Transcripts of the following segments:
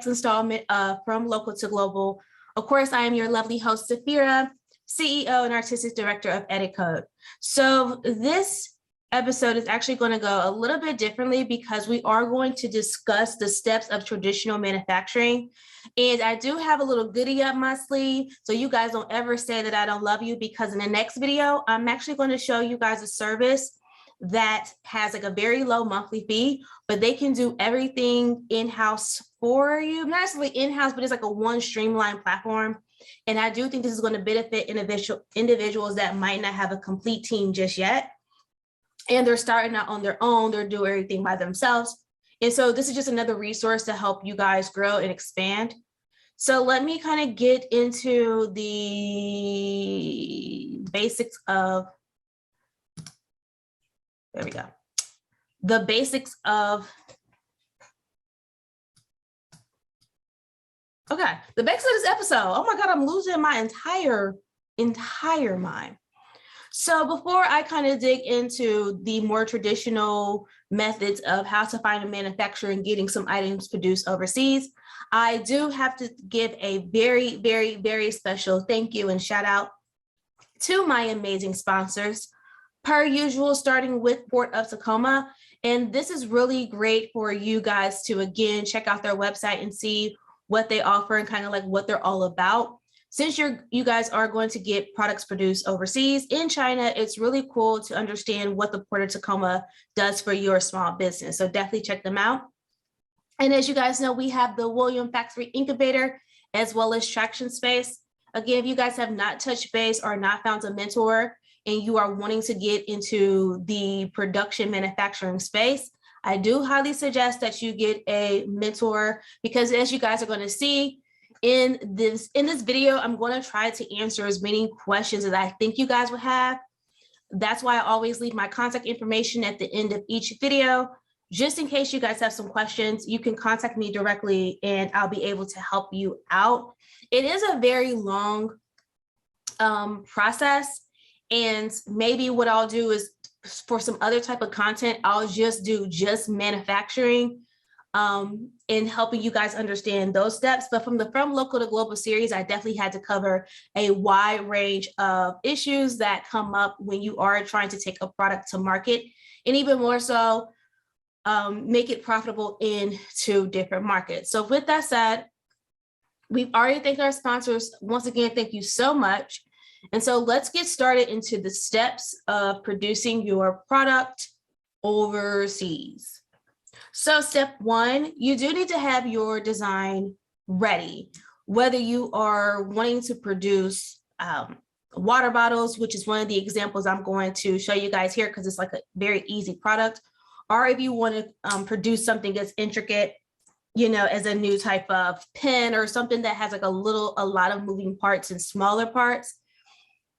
next installment of From Local to Global. Of course, I am your lovely host, Safira, CEO and Artistic Director of Edit Code. So this episode is actually going to go a little bit differently because we are going to discuss the steps of traditional manufacturing. And I do have a little goodie up my sleeve, so you guys don't ever say that I don't love you, because in the next video, I'm actually going to show you guys a service that has like a very low monthly fee, but they can do everything in-house for you. Not necessarily in-house, but it's like a one streamlined platform. And I do think this is going to benefit individuals that might not have a complete team just yet. And they're starting out on their own, they're doing everything by themselves. And so this is just another resource to help you guys grow and expand. So let me kind of get into the basics of, there we go. The basics of, okay, the basics of this episode. Oh my God, I'm losing my entire mind. So before I kind of dig into the more traditional methods of how to find a manufacturer and getting some items produced overseas, I do have to give a very, very, very special thank you and shout out to my amazing sponsors, per usual, starting with Port of Tacoma. And this is really great for you guys to, again, check out their website and see what they offer and kind of like what they're all about. Since you guys are going to get products produced overseas in China, it's really cool to understand what the Port of Tacoma does for your small business. So definitely check them out. And as you guys know, we have the William Factory Incubator as well as Traction Space. Again, if you guys have not touched base or not found a mentor and you are wanting to get into the production manufacturing space, I do highly suggest that you get a mentor, because as you guys are going to see, in this video, I'm going to try to answer as many questions as I think you guys will have. That's why I always leave my contact information at the end of each video. Just in case you guys have some questions, you can contact me directly and I'll be able to help you out. It is a very long process. And maybe what I'll do is, for some other type of content, I'll just do just manufacturing in helping you guys understand those steps. But from the From Local to Global series, I definitely had to cover a wide range of issues that come up when you are trying to take a product to market, and even more so, make it profitable into different markets. So with that said, we've already thanked our sponsors. Once again, thank you so much. And so let's get started into the steps of producing your product overseas. So step one, you do need to have your design ready. Whether you are wanting to produce water bottles, which is one of the examples I'm going to show you guys here because it's like a very easy product, or if you want to produce something that's intricate, you know, as a new type of pen or something that has like a lot of moving parts and smaller parts,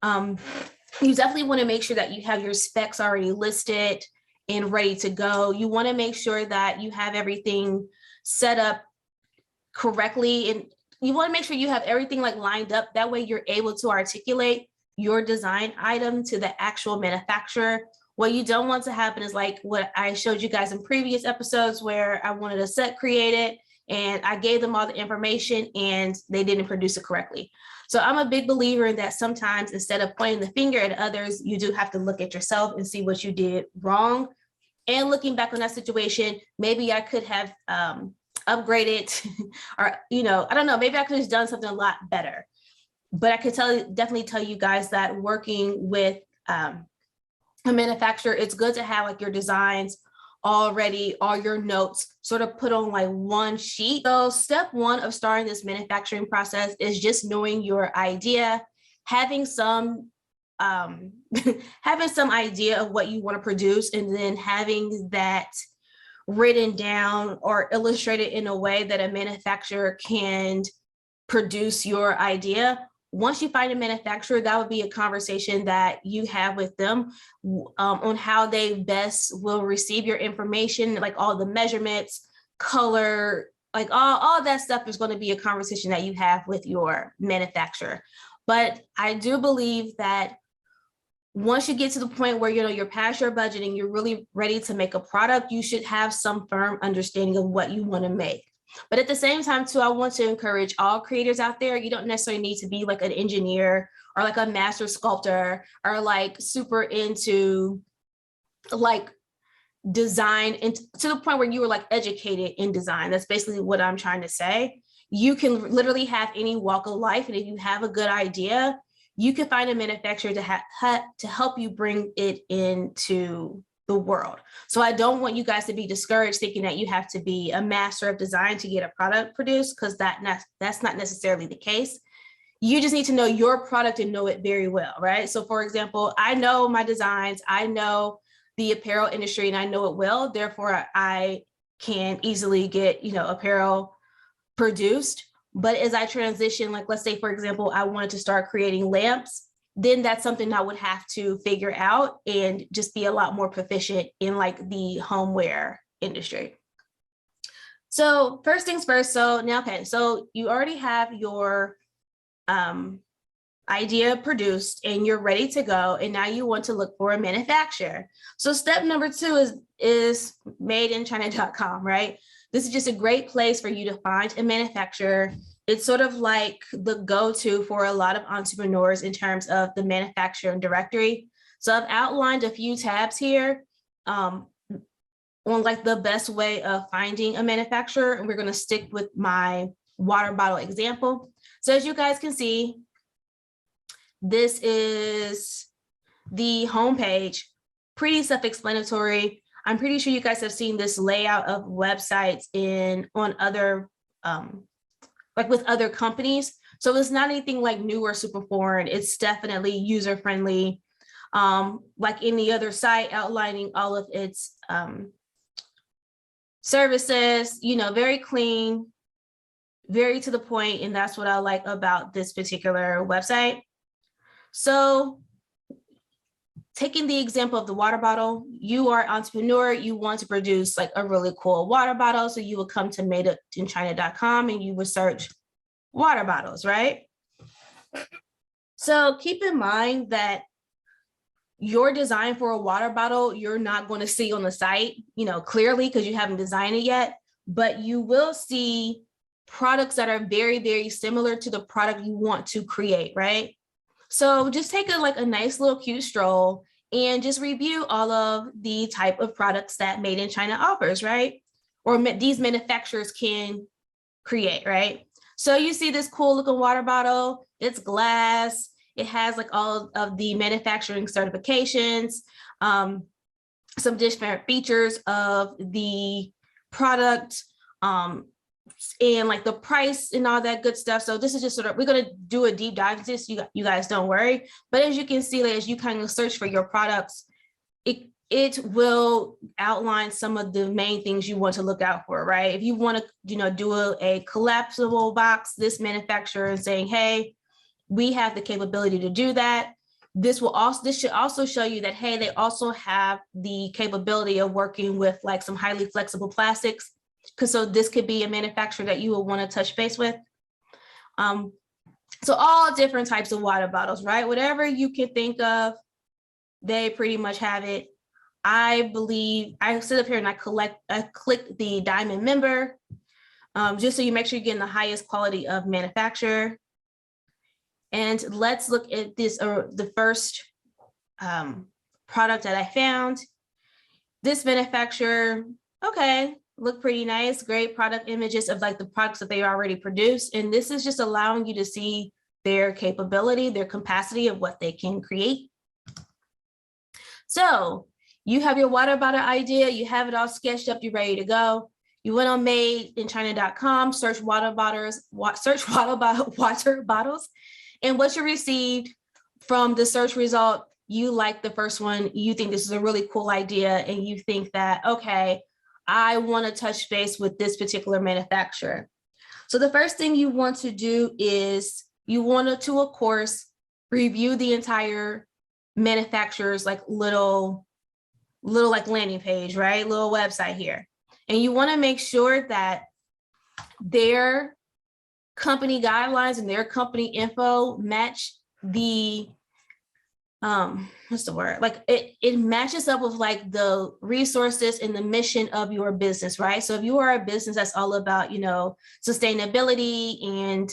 you definitely want to make sure that you have your specs already listed and ready to go. You want to make sure that you have everything set up correctly, and you want to make sure you have everything like lined up. That way you're able to articulate your design item to the actual manufacturer. What you don't want to happen is like what I showed you guys in previous episodes, where I wanted a set created and I gave them all the information and they didn't produce it correctly. So I'm a big believer in that sometimes instead of pointing the finger at others, you do have to look at yourself and see what you did wrong. And looking back on that situation, maybe I could have upgraded or, you know, I don't know, maybe I could have done something a lot better. But I could definitely tell you guys that working with a manufacturer, it's good to have like your designs already, all your notes sort of put on like one sheet. So step one of starting this manufacturing process is just knowing your idea, having some idea of what you want to produce, and then having that written down or illustrated in a way that a manufacturer can produce your idea. Once you find a manufacturer, that would be a conversation that you have with them on how they best will receive your information, like all the measurements, color, like all that stuff is going to be a conversation that you have with your manufacturer. But I do believe that once you get to the point where, you know, you're past your budget and you're really ready to make a product, you should have some firm understanding of what you want to make. But at the same time too, I want to encourage all creators out there. You don't necessarily need to be like an engineer or like a master sculptor or like super into like design, and to the point where you were like educated in design. That's basically what I'm trying to say. You can literally have any walk of life, and if you have a good idea, you can find a manufacturer to help you bring it into the world. So I don't want you guys to be discouraged thinking that you have to be a master of design to get a product produced, because that's not necessarily the case. You just need to know your product and know it very well, right? So for example, I know my designs, I know the apparel industry, and I know it well. Therefore, I can easily get, apparel produced. But as I transition, like let's say, for example, I wanted to start creating lamps, then that's something I would have to figure out and just be a lot more proficient in like the homeware industry. So first things first, so now, okay, so you already have your idea produced and you're ready to go, and now you want to look for a manufacturer. So step number 2 is madeinchina.com, right? This is just a great place for you to find a manufacturer. It's sort of like the go-to for a lot of entrepreneurs in terms of the manufacturing directory. So I've outlined a few tabs here on like the best way of finding a manufacturer, and we're going to stick with my water bottle example. So as you guys can see, this is the homepage, pretty self-explanatory. I'm pretty sure you guys have seen this layout of websites on other, like with other companies. So it's not anything like new or super foreign. It's definitely user-friendly, like any other site, outlining all of its services, very clean, very to the point, and that's what I like about this particular website. So taking the example of the water bottle, you are an entrepreneur, you want to produce like a really cool water bottle. So you would come to madeinchina.com and you would search water bottles, right? So keep in mind that your design for a water bottle, you're not going to see on the site, clearly, because you haven't designed it yet, but you will see products that are very, very similar to the product you want to create, right? So just take a nice little cute stroll and just review all of the type of products that Made in China offers, right? Or these manufacturers can create, right? So you see this cool looking water bottle, it's glass, it has like all of the manufacturing certifications, some different features of the product, and like the price and all that good stuff. So this is just we're going to do a deep dive into this. You guys don't worry. But as you can see, as you kind of search for your products, it will outline some of the main things you want to look out for, right? If you want to, do a collapsible box, this manufacturer is saying, hey, we have the capability to do that. This should also show you that, hey, they also have the capability of working with like some highly flexible plastics. So this could be a manufacturer that you will want to touch base with. So all different types of water bottles, right? Whatever you can think of, they pretty much have it. I believe I sit up here and I click the diamond member, just so you make sure you're getting the highest quality of manufacturer. And let's look at this, the first product that I found. This manufacturer, okay, look pretty nice, great product images of like the products that they already produce. And this is just allowing you to see their capability, their capacity of what they can create. So you have your water bottle idea, you have it all sketched up, you're ready to go. You went on madeinchina.com, search water bottles, water bottles. And what you received from the search result, you like the first one, you think this is a really cool idea, and you think that, okay, I want to touch base with this particular manufacturer. So the first thing you want to do is you want to, of course, review the entire manufacturer's like little like landing page, right? Little website here. And you want to make sure that their company guidelines and their company info match the what's the word? Like it matches up with like the resources and the mission of your business, right? So if you are a business that's all about, sustainability and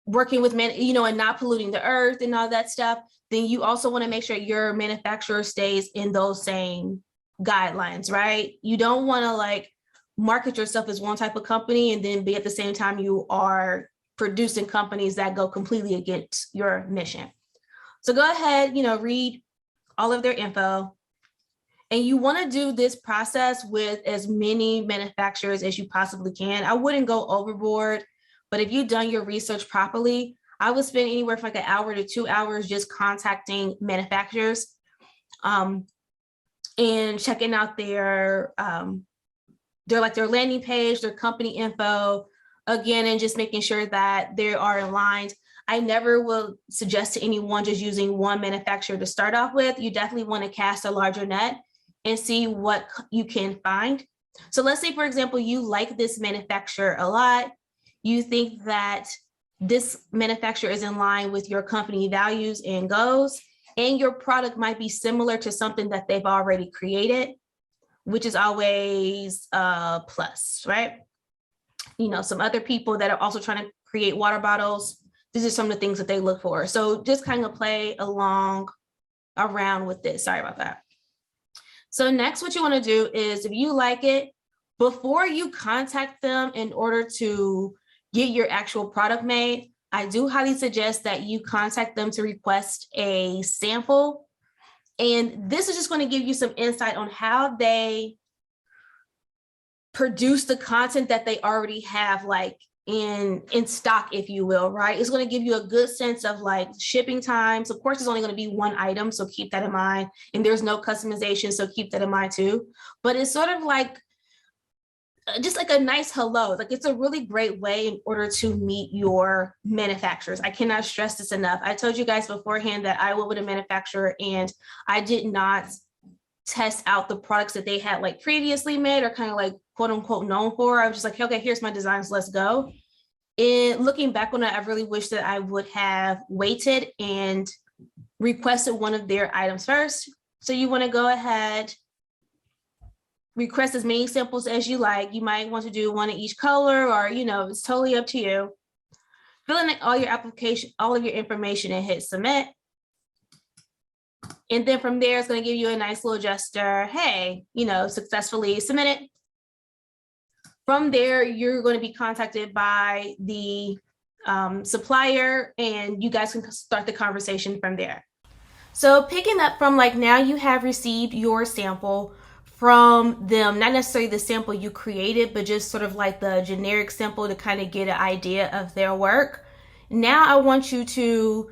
working with and not polluting the earth and all that stuff, then you also want to make sure your manufacturer stays in those same guidelines, right? You don't want to like market yourself as one type of company and then be at the same time you are producing companies that go completely against your mission. So go ahead, read all of their info. And you want to do this process with as many manufacturers as you possibly can. I wouldn't go overboard, but if you've done your research properly, I would spend anywhere from like an hour to 2 hours just contacting manufacturers and checking out their landing page, their company info, again, and just making sure that they are aligned. I never will suggest to anyone just using one manufacturer to start off with. You definitely want to cast a larger net and see what you can find. So let's say, for example, you like this manufacturer a lot. You think that this manufacturer is in line with your company values and goals, and your product might be similar to something that they've already created, which is always a plus, right? Some other people that are also trying to create water bottles, these are some of the things that they look for. So just kind of play around with this. Sorry about that. So next, what you want to do is, if you like it, before you contact them in order to get your actual product made, I do highly suggest that you contact them to request a sample. And this is just going to give you some insight on how they produce the content that they already have like in stock, if you will, right? It's going to give you a good sense of like shipping times. Of course, it's only going to be one item, so keep that in mind. And there's no customization, so keep that in mind too. But it's sort of like just like a nice hello. Like it's a really great way in order to meet your manufacturers. I cannot stress this enough. I told you guys beforehand that I went with a manufacturer and I did not test out the products that they had like previously made or kind of like quote unquote known for. I was just like, okay, here's my designs, let's go. And looking back on it, I really wish that I would have waited and requested one of their items first. So you want to go ahead, request as many samples as you like. You might want to do one in each color, or it's totally up to you. Fill in all of your information and hit submit. And then from there, it's going to give you a nice little gesture. Hey, successfully submitted. From there, you're going to be contacted by the supplier, and you guys can start the conversation from there. So picking up from like now you have received your sample from them, not necessarily the sample you created, but just sort of like the generic sample to kind of get an idea of their work. Now I want you to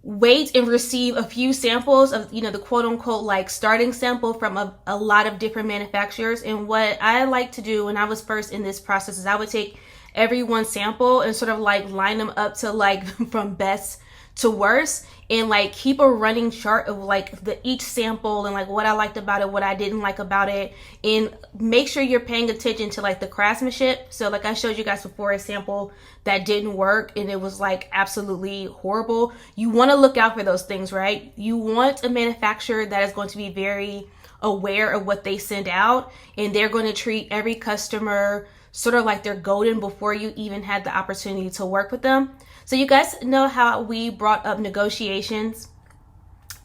wait and receive a few samples of, the quote unquote like starting sample from a lot of different manufacturers. And what I like to do when I was first in this process is I would take every one sample and sort of like line them up to like from best to worst, and like keep a running chart of like each sample and like what I liked about it, what I didn't like about it, and make sure you're paying attention to like the craftsmanship. So like I showed you guys before a sample that didn't work and it was like absolutely horrible. You want to look out for those things, right? You want a manufacturer that is going to be very aware of what they send out, and they're going to treat every customer sort of like they're golden before you even had the opportunity to work with them. So you guys know how we brought up negotiations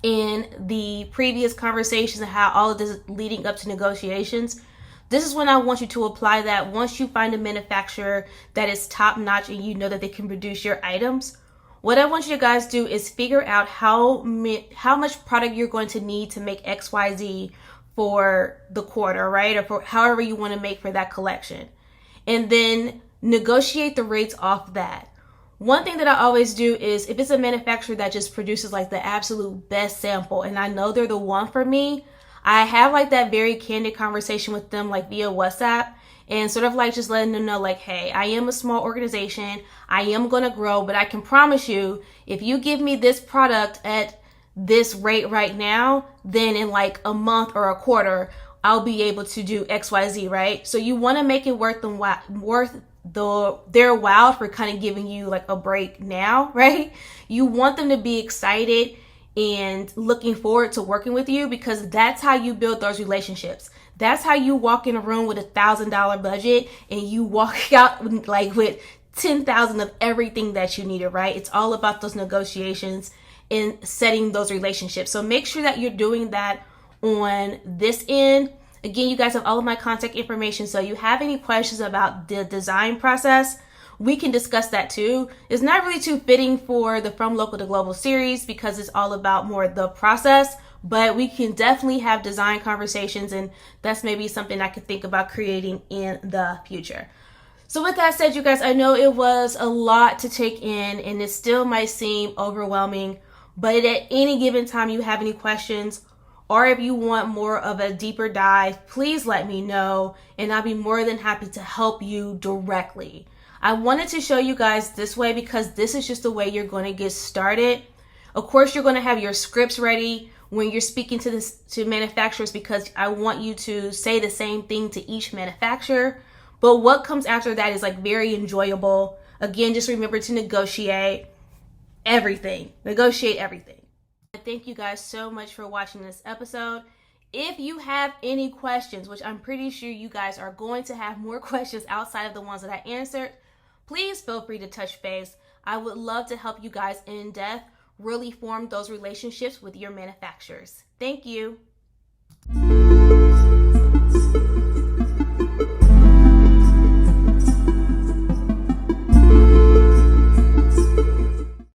in the previous conversations and how all of this is leading up to negotiations. This is when I want you to apply that. Once you find a manufacturer that is top notch and you know that they can produce your items, what I want you guys to do is figure out how much product you're going to need to make XYZ for the quarter, right? Or for however you want to make for that collection. And then negotiate the rates off that. One thing that I always do is if it's a manufacturer that just produces like the absolute best sample and I know they're the one for me, I have like that very candid conversation with them like via WhatsApp and sort of like just letting them know like, hey, I am a small organization. I am going to grow, but I can promise you if you give me this product at this rate right now, then in like a month or a quarter, I'll be able to do XYZ, right? So you want to make it worth they're wild for kind of giving you like a break now, right? You want them to be excited and looking forward to working with you, because that's how you build those relationships. That's how you walk in a room with $1,000 budget and you walk out like with 10,000 of everything that you needed, right? It's all about those negotiations and setting those relationships. So make sure that you're doing that on this end. Again, you guys have all of my contact information. So you have any questions about the design process, we can discuss that too. It's not really too fitting for the From Local to Global series because it's all about more the process, but we can definitely have design conversations, and that's maybe something I could think about creating in the future. So with that said, you guys, I know it was a lot to take in and it still might seem overwhelming, but at any given time you have any questions, or if you want more of a deeper dive, please let me know and I'll be more than happy to help you directly. I wanted to show you guys this way because this is just the way you're going to get started. Of course, you're going to have your scripts ready when you're speaking to manufacturers, because I want you to say the same thing to each manufacturer. But what comes after that is like very enjoyable. Again, just remember to negotiate everything. Negotiate everything. Thank you guys so much for watching this episode. If you have any questions, which I'm pretty sure you guys are going to have more questions outside of the ones that I answered, please feel free to touch base. I would love to help you guys in depth really form those relationships with your manufacturers. Thank you.